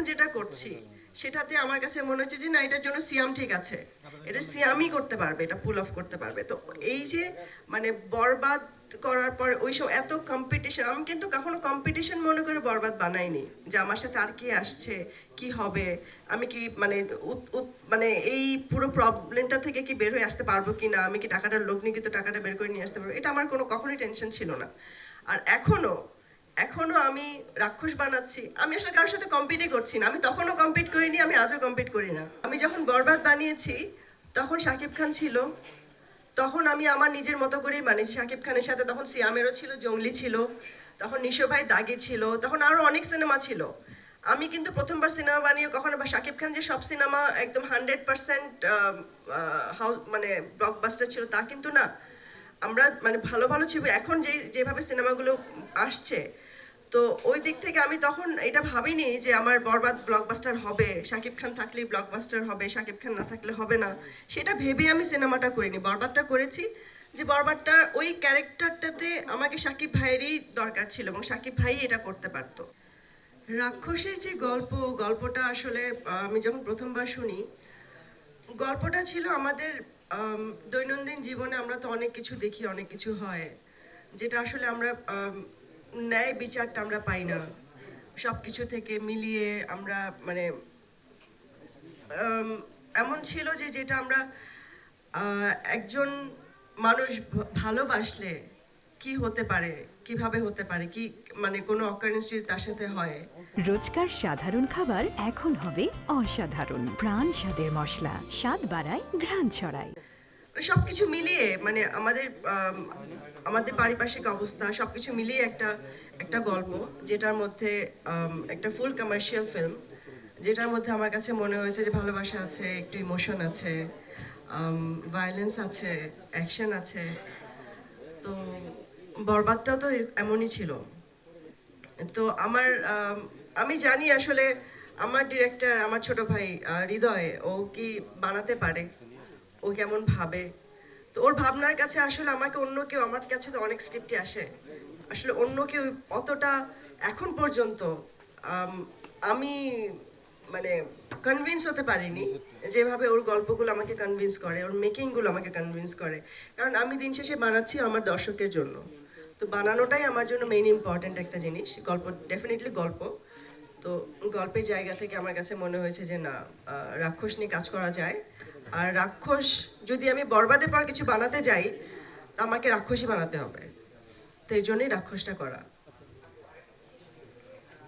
যেটা করছি সেটাতে আমার কাছে মনে হচ্ছে যে না, এটার জন্য সিয়াম ঠিক আছে, এটা সিয়ামই করতে পারবে, এটা পুল অফ করতে পারবে। তো এই যে মানে বরবাদ করার পর ওই সব এত কম্পিটিশন, আমি কিন্তু কখনো কম্পিটিশন মনে করে বরবাদ বানাইনি যে আমার সাথে আর কি আসছে, কি হবে, আমি কি মানে মানে এই পুরো প্রবলেমটা থেকে কি বের হয়ে আসতে পারবো কি না, আমি কি টাকাটা লগ্নিকৃত টাকাটা বের করে নিয়ে আসতে পারবো, এটা আমার কোনো কখনোই টেনশন ছিল না। আর এখনো এখনো আমি রাক্ষস বানাচ্ছি, আমি আসলে কারোর সাথে কম্পিটই করছি না, আমি তখনও কম্পিট করিনি, আমি আজও কম্পিট করি না। আমি যখন বরবাদ বানিয়েছি তখন শাকিব খান ছিল, তখন আমি আমার নিজের মতো করেই বানিয়েছি। শাকিব খানের সাথে তখন সিয়ামেরও ছিল, জঙ্গলি ছিল, তখন নিশো ভাই দাগি ছিল, তখন আরো অনেক সিনেমা ছিল। আমি কিন্তু প্রথমবার সিনেমা বানিয়ে কখনো বা শাকিব খান যে সব সিনেমা একদম 100% হাউস মানে ব্লকবাস্টার ছিল তা কিন্তু না। আমরা মানে ভালো ভালো ছবি এখন যেভাবে সিনেমাগুলো আসছে, তো ওই দিক থেকে আমি তখন এটা ভাবিনি যে আমার বরবাদ ব্লকবাস্টার হবে, শাকিব খান থাকলেই ব্লকবাস্টার হবে, শাকিব খান না থাকলে হবে না, সেটা ভেবে আমি সিনেমাটা করিনি, বরবাদটা করেছি। যে বরবাদটা ওই ক্যারেক্টারটাতে আমাকে শাকিব ভাইয়েরই দরকার ছিল এবং শাকিব ভাই এটা করতে পারতো। রাক্ষসের যে গল্পটা আসলে আমি যখন প্রথমবার শুনি, গল্পটা ছিল আমাদের দৈনন্দিন জীবনে আমরা তো অনেক কিছু দেখি, অনেক কিছু হয় যেটা আসলে আমরা ন্যায় বিচারটা আমরা পাই না। সব কিছু থেকে মিলিয়ে আমরা মানে এমন ছিল যে যেটা আমরা একজন মানুষ ভালোবাসলে কি হতে পারে, কিভাবে হতে পারে, কি মানে কোনো অকারেন্স যদি তার সাথে হয়। রোজকার সাধারণ খাবার এখন হবে অসাধারণ। প্রাণ স্বাদের মশলা, স্বাদ বাড়ায়, ঘ্রাণ ছড়ায়। সবকিছু মিলিয়ে মানে আমাদের পারিপার্শ্বিক অবস্থা সবকিছু মিলিয়ে একটা একটা গল্প, যেটার মধ্যে একটা ফুল কমার্শিয়াল ফিল্ম, যেটার মধ্যে আমার কাছে মনে হয়েছে যে ভালোবাসা আছে, একটু ইমোশন আছে, ভায়োলেন্স আছে, অ্যাকশন আছে। তো বরবাদটাও তো এমনই ছিল। তো আমি জানি আসলে আমার ডিরেক্টর, আমার ছোট ভাই হৃদয়, ও কি বানাতে পারে, ও কেমন ভাবে। তো ওর ভাবনার কাছে আসলে আমাকে অন্য কেউ, আমার কাছে তো অনেক স্ক্রিপ্টই আসে, আসলে অন্য কেউ অতটা এখন পর্যন্ত আমি মানে কনভিন্স হতে পারিনি যেভাবে ওর গল্পগুলো আমাকে কনভিন্স করে, ওর মেকিংগুলো আমাকে কনভিন্স করে। কারণ আমি দিন শেষে বানাচ্ছি আমার দর্শকের জন্য, তো বানানোটাই আমার জন্য মেইন ইম্পর্ট্যান্ট একটা জিনিস। গল্প ডেফিনেটলি গল্প, তো গল্পের জায়গা থেকে আমার কাছে মনে হয়েছে যে না, রাক্ষস নিয়ে কাজ করা যায়। আর রাক্ষস যদি আমি বরবাদের পর কিছু বানাতে যাই, তা আমাকে রাক্ষসই বানাতে হবে, তো এই জন্যই রাক্ষসটা করা।